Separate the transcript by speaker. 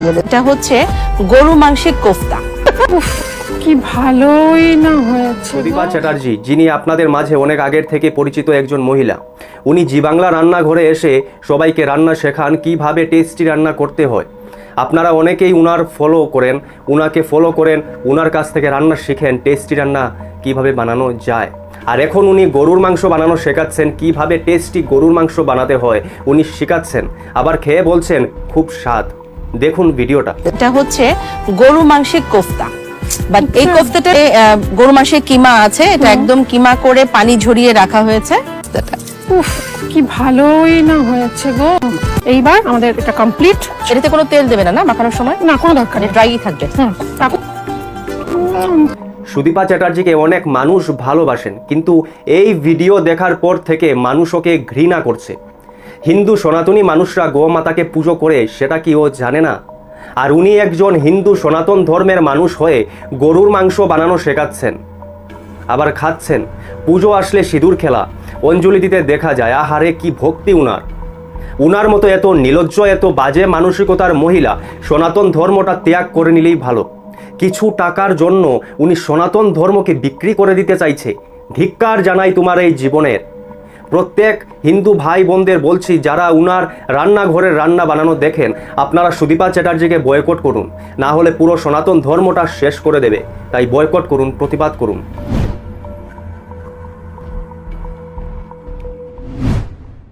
Speaker 1: এটা হচ্ছে গরু মাংসের কোফতা।
Speaker 2: কি ভালোই না হয়েছে।
Speaker 3: সুদীপা চ্যাটার্জি, যিনি আপনাদের মাঝে অনেক আগের থেকে পরিচিত একজন মহিলা, উনি জি বাংলা রান্নাঘরে এসে সবাইকে রান্না শেখান কিভাবে টেস্টি রান্না করতে হয়। আপনারা অনেকেই উনাকে ফলো করেন, উনার কাছ থেকে রান্না শিখেন টেস্টি রান্না কিভাবে বানানো যায়। আর এখন উনি গরুর মাংস বানানো শেখাচ্ছেন, কিভাবে টেস্টি গরুর মাংস বানাতে হয় উনি শেখাচ্ছেন, আবার খেয়ে বলছেন খুব স্বাদ। দেখুন ভিডিওটা।
Speaker 1: এটা হচ্ছে গরু মাংসের কোফতা, বাট এই কোফতাটা গরু মাংসের কিমা আছে, এটা একদম কিমা করে পানি ঝরিয়ে রাখা হয়েছে।
Speaker 2: কি ভালোই না হয়েছে গো। এইবার আমাদের এটা কমপ্লিট।
Speaker 1: এটাতে কোনো তেল দেবে না মাখানোর সময়?
Speaker 2: না, কোনো দরকার নেই,
Speaker 1: ড্রাই থাকবে।
Speaker 3: সুদীপা চ্যাটার্জিকে অনেক মানুষ ভালোবাসেন, কিন্তু এই ভিডিও দেখার পর থেকে মানুষ ওকে ঘৃণা করছে। হিন্দু সনাতনী মানুষরা গোমাতাকে পুজো করে, সেটা কি ও জানে না? আর উনি একজন হিন্দু সনাতন ধর্মের মানুষ হয়ে গরুর মাংস বানানো শেখাচ্ছেন, আবার খাচ্ছেন। পুজো আসলে সিঁদুর খেলা, অঞ্জলি দিতে দেখা যায়। আহারে কি ভক্তি উনার মতো এত নির্লজ্জ, এত বাজে মানসিকতার মহিলা সনাতন ধর্মটা ত্যাগ করে নিলেই ভালো। কিছু টাকার জন্য উনি সনাতন ধর্মকে বিক্রি করে দিতে চাইছে। ধিক্কার জানাই তোমার এই জীবনের। প্রত্যেক হিন্দু ভাই বোনদের বলছি, যারা উনার রান্নাঘরের রান্না বানানো দেখেন, আপনারা সুদীপা চ্যাটার্জিকে বয়কট করুন, না হলে পুরো সনাতন ধর্মটা শেষ করে দেবে। তাই বয়কট করুন, প্রতিবাদ করুন।